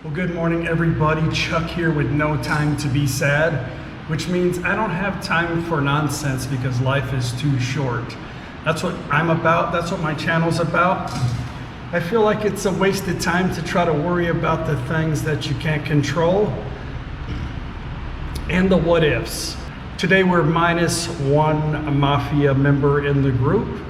Well, good morning, everybody. Chuck here with no time to be sad, which means I don't have time for nonsense because life is too short. That's what I'm about. That's what my channel's about. I feel like it's a wasted time to try to worry about the things that you can't control and the what ifs. Today we're minus one mafia member in the group.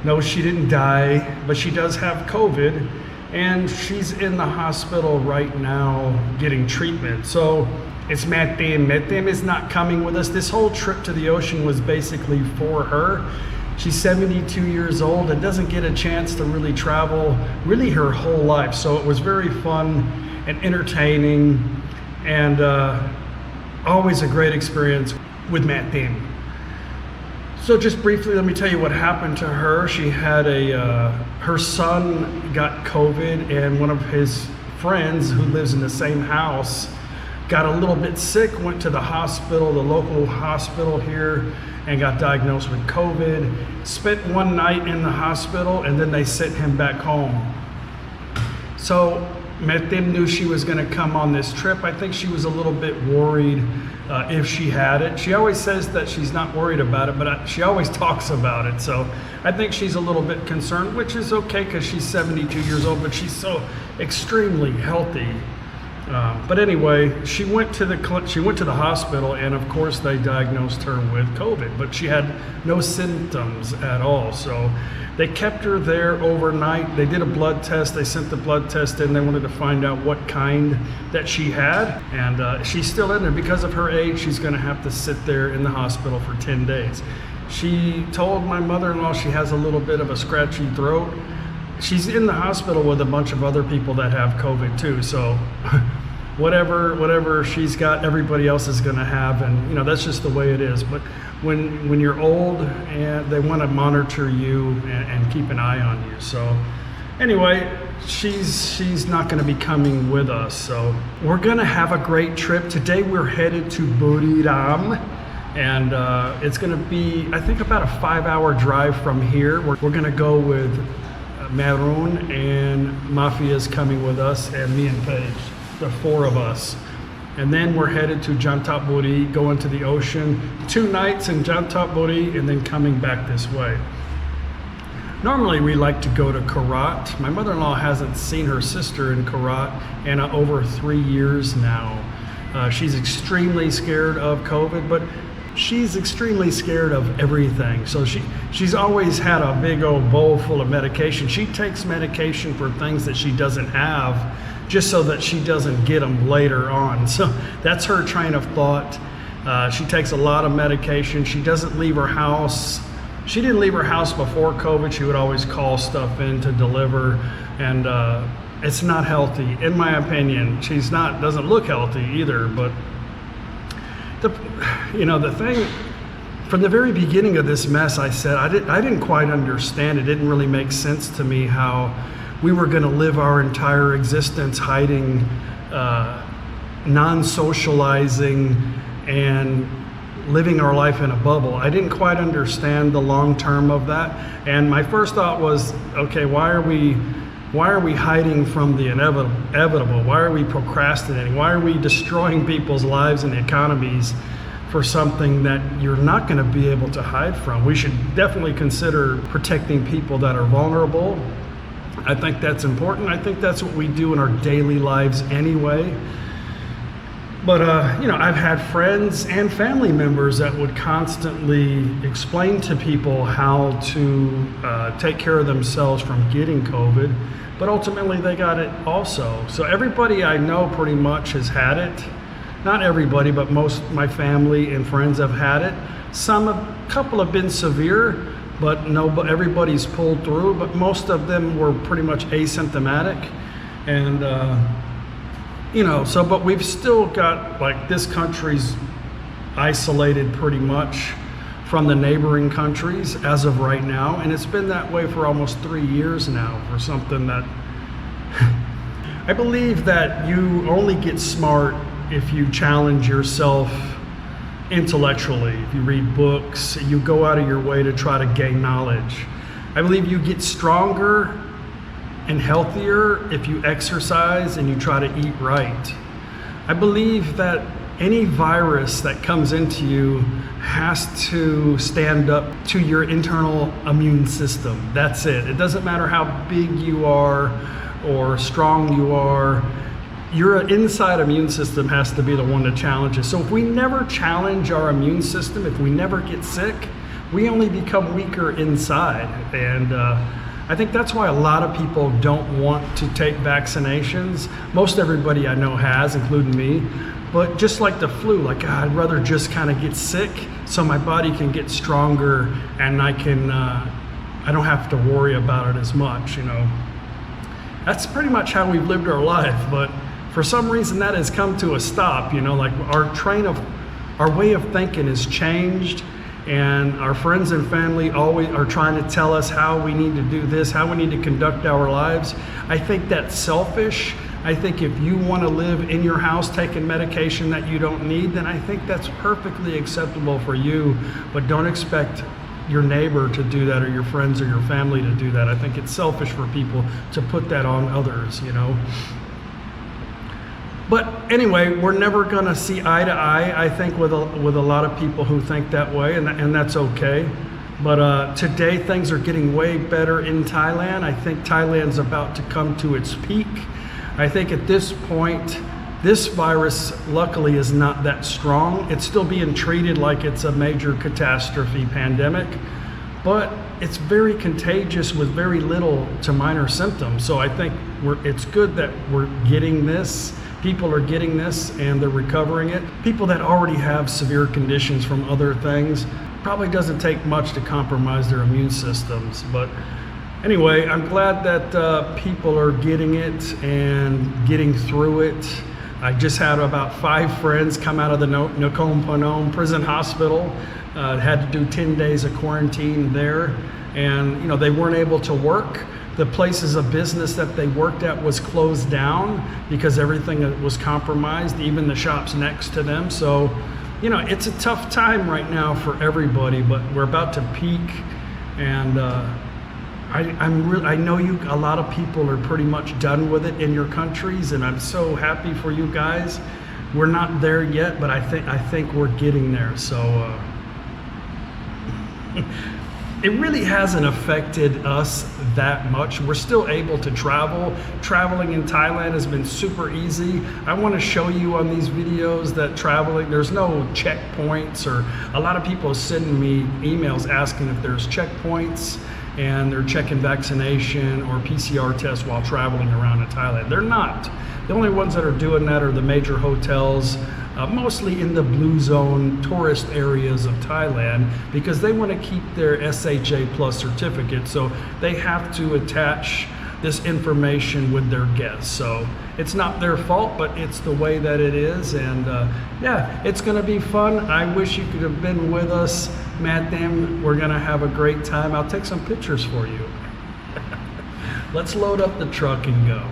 No, she didn't die, but she does have COVID. And she's in the hospital right now getting treatment. So it's Matem. Matem is not coming with us. This whole trip to the ocean was basically for her. She's 72 years old and doesn't get a chance to really travel really her whole life. So it was very fun and entertaining and always a great experience with Matem. So just briefly, let me tell you what happened to her. She had her son got COVID, and one of his friends who lives in the same house got a little bit sick, went to the hospital, the local hospital here, and got diagnosed with COVID. Spent one night in the hospital, and then they sent him back home. So Matem knew she was gonna come on this trip. I think she was a little bit worried if she had it. She always says that she's not worried about it, but she always talks about it. So I think she's a little bit concerned, which is okay because she's 72 years old, but she's so extremely healthy. But anyway, she went to the hospital, and of course they diagnosed her with COVID, but she had no symptoms at all. So they kept her there overnight. They did a blood test. They sent the blood test in. They wanted to find out what kind that she had. And she's still in there. Because of her age, she's going to have to sit there in the hospital for 10 days. She told my mother-in-law she has a little bit of a scratchy throat. She's in the hospital with a bunch of other people that have COVID too. So whatever she's got, everybody else is going to have. And, you know, that's just the way it is. But when you're old, and they want to monitor you and keep an eye on you. So anyway, she's not going to be coming with us. So we're going to have a great trip. Today we're headed to Buri Ram, and it's going to be, I think, about a 5-hour drive from here. We're going to go with Maroon, and Mafia's coming with us, and me and Paige, the 4 of us. And then we're headed to Buri, going to the ocean, 2 nights in Buri, and then coming back this way. Normally we like to go to Karat. My mother-in-law hasn't seen her sister in Karat in over 3 years now. She's extremely scared of COVID, but she's extremely scared of everything. So she's always had a big old bowl full of medication. She takes medication for things that she doesn't have, just so that she doesn't get them later on. So that's her train of thought. She takes a lot of medication. She doesn't leave her house. She didn't leave her house before COVID. She would always call stuff in to deliver, and it's not healthy, in my opinion. Doesn't look healthy either. But the thing, from the very beginning of this mess, I said I didn't quite understand. It didn't really make sense to me how we were going to live our entire existence hiding, non-socializing, and living our life in a bubble. I didn't quite understand the long term of that. And my first thought was, okay, why are we hiding from the inevitable? Why are we procrastinating? Why are we destroying people's lives and economies for something that you're not going to be able to hide from? We should definitely consider protecting people that are vulnerable. I think that's important. I think that's what we do in our daily lives anyway. But, I've had friends and family members that would constantly explain to people how to take care of themselves from getting COVID, but ultimately they got it also. So everybody I know pretty much has had it. Not everybody, but most of my family and friends have had it. A couple have been severe, but everybody's pulled through, but most of them were pretty much asymptomatic. And, but we've still got, like, this country's isolated pretty much from the neighboring countries as of right now. And it's been that way for almost 3 years now, for something that I believe that you only get smart if you challenge yourself intellectually. If you read books, you go out of your way to try to gain knowledge. I believe you get stronger and healthier if you exercise and you try to eat right. I believe that any virus that comes into you has to stand up to your internal immune system. That's it. It doesn't matter how big you are or strong you are. Your inside immune system has to be the one to challenge it. So if we never challenge our immune system, if we never get sick, we only become weaker inside. And I think that's why a lot of people don't want to take vaccinations. Most everybody I know has, including me. But just like the flu, like I'd rather just kind of get sick so my body can get stronger and I don't have to worry about it as much, you know. That's pretty much how we've lived our life, but for some reason that has come to a stop, you know, like our way of thinking has changed, and our friends and family always are trying to tell us how we need to do this, how we need to conduct our lives. I think that's selfish. I think if you want to live in your house taking medication that you don't need, then I think that's perfectly acceptable for you, but don't expect your neighbor to do that or your friends or your family to do that. I think it's selfish for people to put that on others, you know. But anyway, we're never going to see eye to eye, I think, with a lot of people who think that way, and that's okay. But today things are getting way better in Thailand. I think Thailand's about to come to its peak. I think at this point, this virus luckily is not that strong. It's still being treated like it's a major catastrophe pandemic, but it's very contagious with very little to minor symptoms. So I think it's good that we're getting this. People are getting this and they're recovering it. People that already have severe conditions from other things, probably doesn't take much to compromise their immune systems. But anyway, I'm glad that people are getting it and getting through it. I just had about 5 friends come out of the NakhonPhanom prison hospital. Had to do 10 days of quarantine there, and you know, they weren't able to work. The places of business that they worked at was closed down because everything was compromised, even the shops next to them. So, you know, it's a tough time right now for everybody, but we're about to peak, and I know a lot of people are pretty much done with it in your countries, and I'm so happy for you guys. We're not there yet, but I think we're getting there. So it really hasn't affected us that much. We're still able to travel. Traveling in Thailand has been super easy. I want to show you on these videos that traveling, there's no checkpoints, or a lot of people sending me emails asking if there's checkpoints and they're checking vaccination or PCR tests while traveling around in Thailand. They're not. The only ones that are doing that are the major hotels, mostly in the blue zone tourist areas of Thailand, because they want to keep their SHA plus certificate, so they have to attach this information with their guests. So it's not their fault, but it's the way that it is. And yeah, it's going to be fun. I wish you could have been with us. Madam, we're going to have a great time. I'll take some pictures for you. Let's load up the truck and go.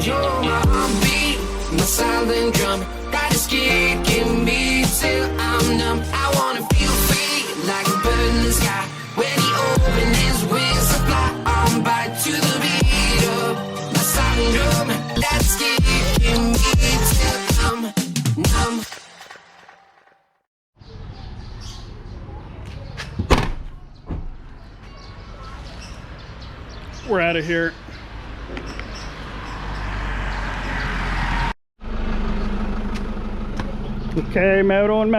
You're my heartbeat, my silent drum. That is kicking me till I'm numb. I wanna feel free, like a bird in the sky. When he opens his wings to fly on by to the beat of my silent drum. That's kicking me till I'm numb. We're out of here. Okay, meron.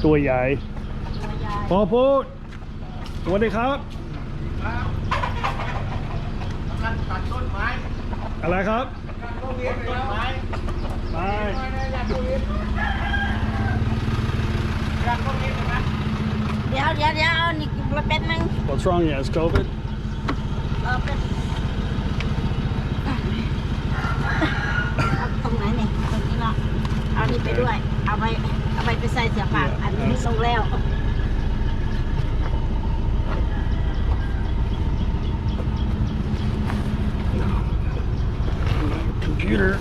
ตัวใหญ่พอพูดสวัสดีครับตัดต้นไม้อะไรครับต้นไม้เดี๋ยวนี่มาเป็นนึง What's wrong? He has COVID? ตรงไหนเนี่ยตรงนี้เนาะเอานี่ไปด้วยเอาไปใส่เสื้อผ้าอันนี้ส่งแล้ว computer.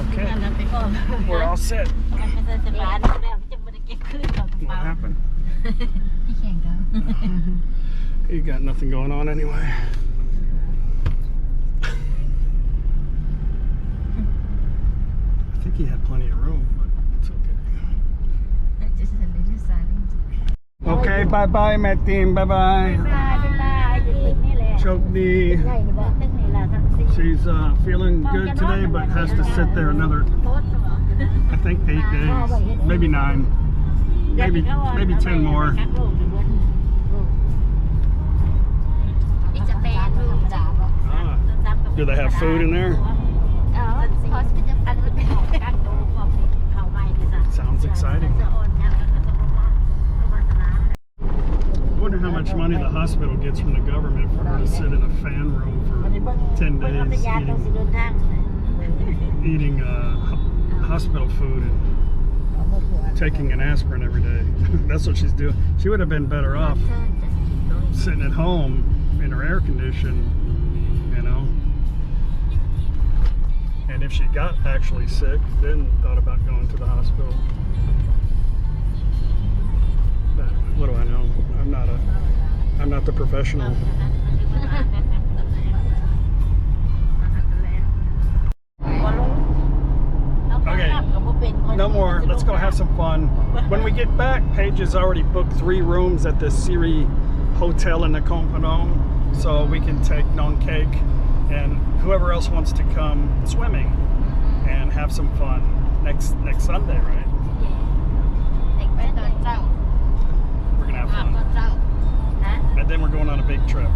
Okay, นั่นน่ะไปก่อน we're all set. ไปใส่สบายแล้วจะไม่ได้เก็บขึ้นกับกระ What เป๋า happened? ที่แข่งกัน You got nothing going on anyway. I think he had plenty of room, but it's okay. Okay, bye bye, Martin. Bye bye. บ๊ายบายอยู่ตึกนี่แหละ Chokdi. ใหญ่นี่บอกตึกนี่แหละทั้งสี่ She's feeling good today, but has to sit there another, โต๊ะเหรอ I think 8 days, maybe 9, maybe 10 more. อีกจะเป็นรูปจ้า Ah, do they have food in there? ฮอสพิทอลอันนี้เป็นของกักโต๊ะของเขาใหม่ที่สั่ง Sounds exciting. I wonder how much money the hospital gets from the government for her to sit in a fan room for 10 days eating hospital food and taking an aspirin every day. That's what she's doing. She would have been better off sitting at home in her air condition, you know. And if she got actually sick, then thought about going to the hospital. But what do I know? I'm not the professional. Okay, no more. Let's go have some fun. When we get back, Paige has already booked 3 rooms at the Siri Hotel in NakhonPhanom, so we can take Nong Cake and whoever else wants to come swimming and have some fun next Sunday, right? We're gonna have fun, and then we're going on a big trip.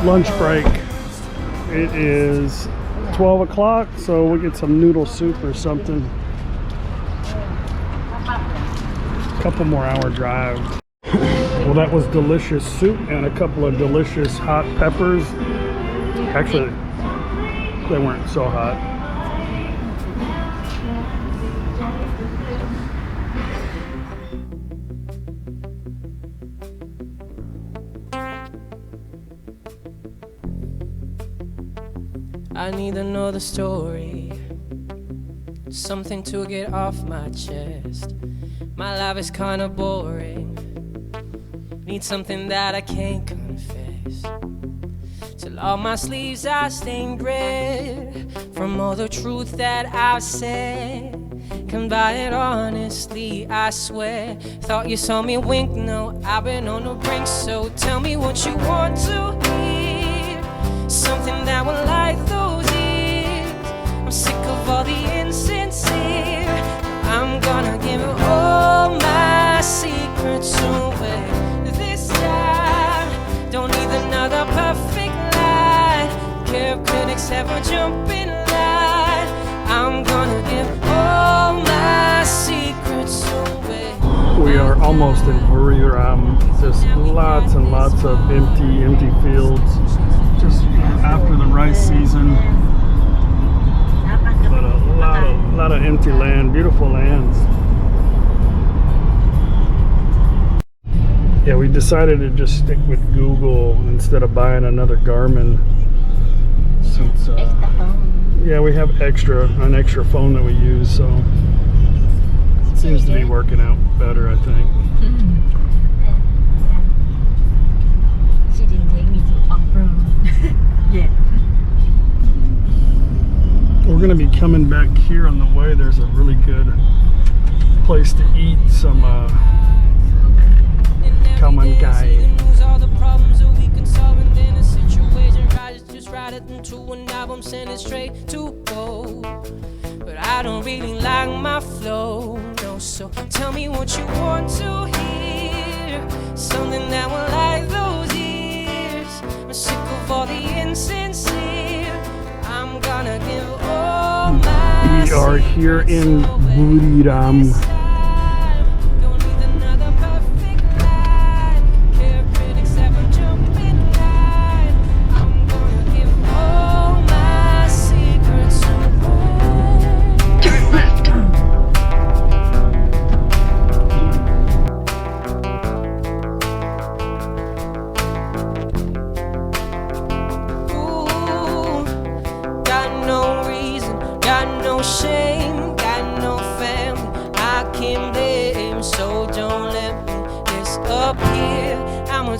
Lunch break. It is 12 o'clock, so we'll get some noodle soup or something. Couple more hour drive. Well, that was delicious soup and a couple of delicious hot peppers. Actually, they weren't so hot. I need to know the story, something to get off my chest. My life is kinda boring, need something that I can't confess. Till all my sleeves are stained red from all the truth that I've said. Can buy it honestly, I swear. Thought you saw me wink, no, I've been on the brink. So tell me what you want to hear, something that will light those ears. I'm sick of all the insincere. I'm gonna give all my secrets away this time. Don't need another perfect lie. Care if critics ever jump in line. I'm gonna give all my secrets away. We are almost in Buri Ram. Just lots and lots of empty fields. Just after the rice season. But a lot of empty land, beautiful lands. Yeah, we decided to just stick with Google instead of buying another Garmin. Since yeah, we have an extra phone that we use, so it seems to be working out better, I think. She didn't take me to off-road. Yeah. We're going to be coming back here on the way. There's a really good place to eat some Kamangai. Just write it into an album, send it straight to gold. But I don't really like my flow, no. So tell me what you want to hear, something that will light those ears. I'm sick of all the insincere. I'm gonna give all my. We are here in Buri Ram.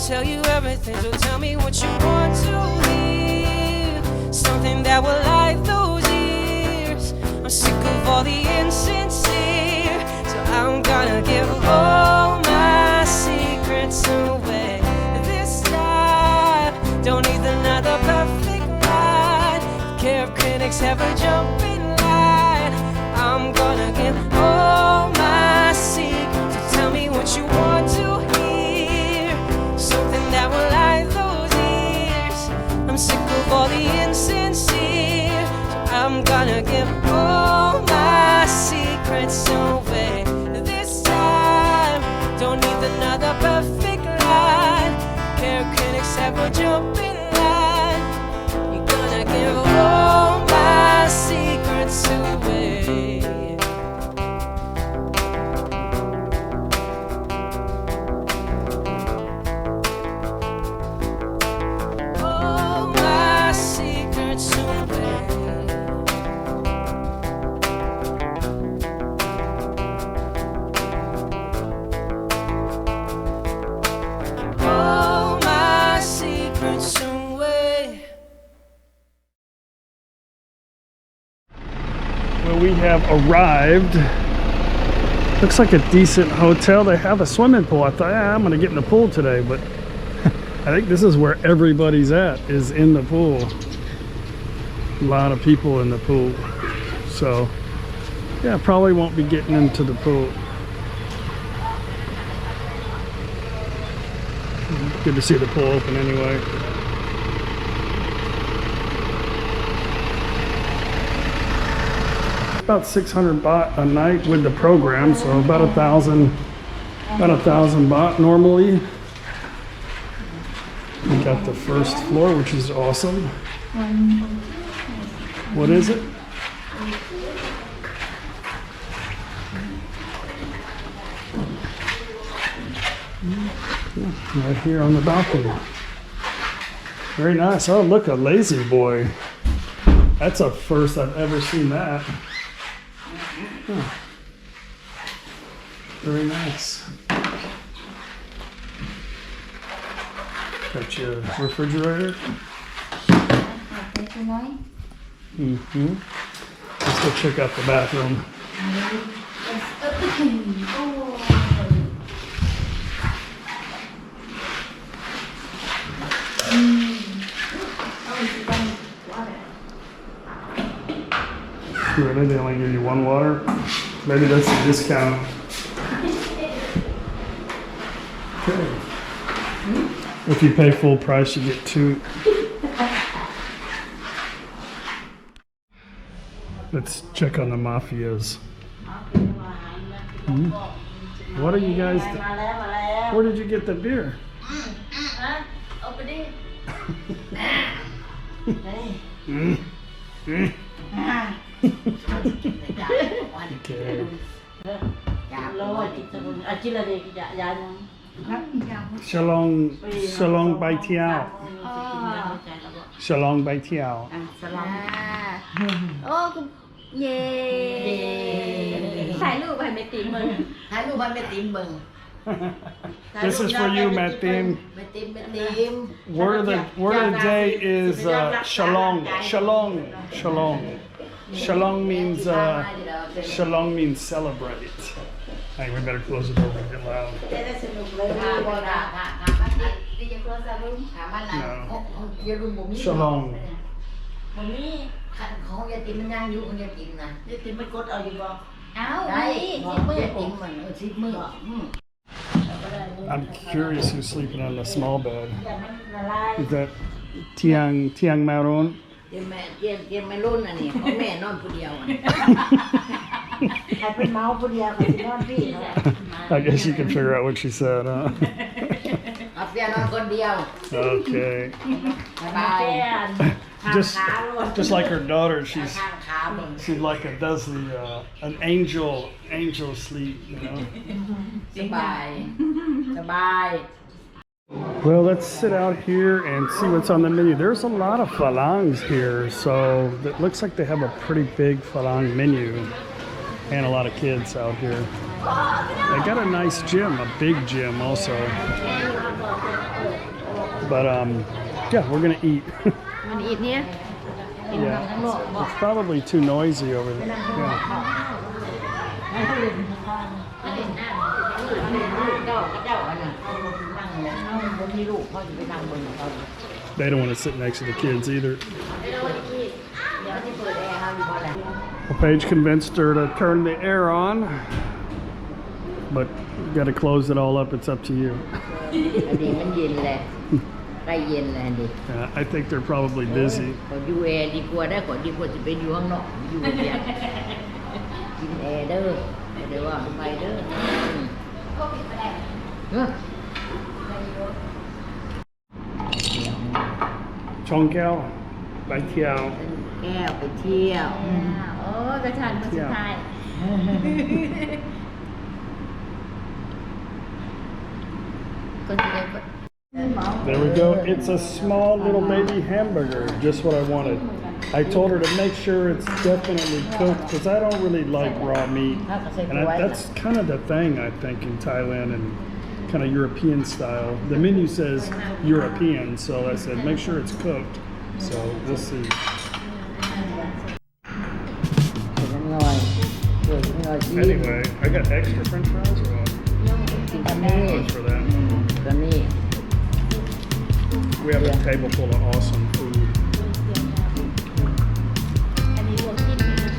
Tell you everything, so tell me what you want to hear, something that will light those ears. I'm sick of all the insincere, so I'm gonna give all my secrets away this time. Don't need another perfect line. Care if critics ever jump in line. I'm gonna give all my secrets, so tell me what you want to hear, something that will light those ears. I'm sick of all the insincere, so I'm gonna give all my secrets away this time. Don't need another perfect line. Care if critics ever jump in line. I'm gonna give all my secrets away. We have arrived. Looks like a decent hotel. They have a swimming pool. I thought, I'm gonna get in the pool today, but I think this is where everybody's at, is in the pool. A lot of people in the pool. So yeah, probably won't be getting into the pool. Good to see the pool open anyway. about 600 baht a night with the program, so about 1,000 baht normally. We got the first floor, which is awesome. What is it? Right here on the balcony. Very nice. Oh, look, a lazy boy. That's a first I've ever seen that. Huh. Very nice. Got your refrigerator. Mm-hmm. Let's go check out the bathroom. Really? They only give you one water? Maybe that's a discount. Okay. If you pay full price, you get two. Let's check on the mafias. What are you guys? Where did you get the beer? Okay. Shalong Bai Tiao. Shalong Bai Tiao. โอ้เย่ถ่ายรูปให้แม่ติ๋มมึง This is for you, Matin. Word of the day is shalong. Shalong. Shalong. Shalong means celebrate. Hey, we better close the door and get loud. จะได้สนุกเลย Shalong. มันมี ของยายติ๋มมันยังอยู่ของยายติ๋มนะ ยายติ๋มไม่กดเอาอยู่บ่ เอ้าได้ของยายติ๋มมันสิบมื้อ I'm curious who's sleeping on the small bed. แต่มันละลาย Is that Tiang Maron? เดี๋ยวแม่เตรียมไม่รุ่นอันนี้ของแม่นอนผู้เดียว ใครเป็นเมาผู้เดียวกับที่นอนพี่เนาะ I guess you can figure out what she said, huh? เอาเปียนอนคนเดียว Okay. สบาย Just like her daughter, ข้างขาเบิ่ง she's like does the an angel sleep, you know. สบายสบาย Well, let's sit out here and see what's on the menu. There's a lot of phalangs here, so it looks like they have a pretty big phalang menu and a lot of kids out here. They got a nice gym, a big gym also. But yeah, we're gonna eat. มันอีกเนี่ย Yeah, it's probably too noisy over there. Yeah. เจ้าอันนั้นนั่งบนที่ลูกเขาจะไปนั่งบนเขา They don't want to sit next to the kids either. เดี๋ยวที่เปิดแอร์เขาอยู่บ่ล่ะ Well, Paige convinced her to turn the air on, but you got to close it all up. It's up to you. อันนี้มันเย็นแหละใกล้เย็นแล้วดิ I think they're probably busy. ขออยู่แอร์ดีกว่าได้ขอดีกว่าจะไปอยู่ข้างนอกอยู่เนี่ยกินแอร์เด้อเดี๋ยวว่าไปเด้อChongkao, Bai Tiao. แก้วไปเที่ยว โอ้กระชันมาสุดท้าย ก็จะได้ There we go. It's a small little baby hamburger, just what I wanted. I told her to make sure it's definitely cooked because I don't really like raw meat. And that's kind of the thing, I think, in Thailand and kind of European style. The menu says European, so I said make sure it's cooked. So we'll see. น้อยที่ Anyway, I got extra french fries or what? กินกันนี่ Thanks for that. กันนี่ We have a table full of awesome food. อันนี้รวมจิ้มนี่นะ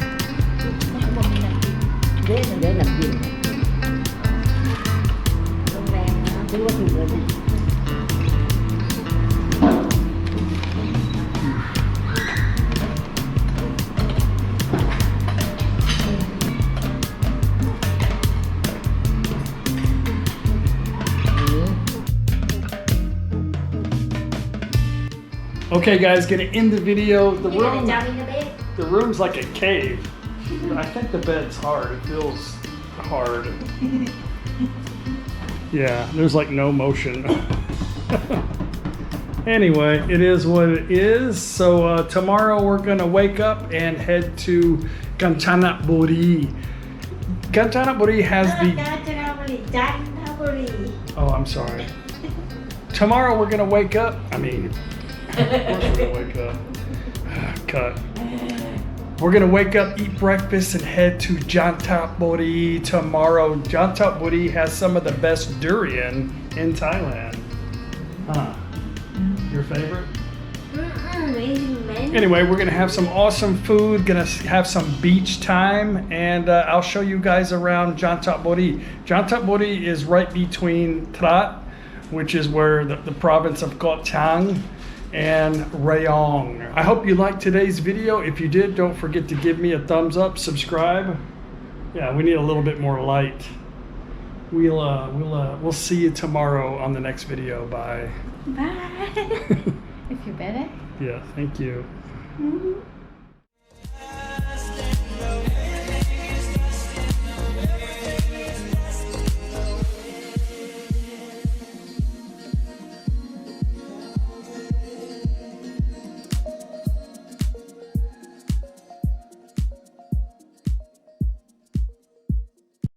มันก็มีน้ำจิ้ม เด้หนังกิน โรงแรมนะ คิดว่าถูกเลย All Okay, guys, gonna end the video. The นี่ไง room, จามินาเบะ the room's like a cave. I think the bed's hard. It feels hard. Yeah, there's like no motion. Anyway, it is what it is. So tomorrow we're gonna wake up and head to Kanchanaburi. Kanchanaburi has กา the. ญจนบุรีจันทบุรี Oh, I'm sorry. Tomorrow we're gonna wake up. I mean, of course we're gonna wake up. Cut. We're gonna wake up, eat breakfast, and head to Jantaburi tomorrow. Jantaburi has some of the best durian in Thailand. Huh. Your favorite? Anyway, we're gonna have some awesome food, gonna have some beach time, and I'll show you guys around Jantaburi. Jantaburi is right between Trat, which is where the province of Koh Chang, and Rayong. I hope you liked today's video. If you did, don't forget to give me a thumbs up, subscribe. Yeah, we need a little bit more light. We'll see you tomorrow on the next video. Bye. Bye. If you better. Yeah, thank you.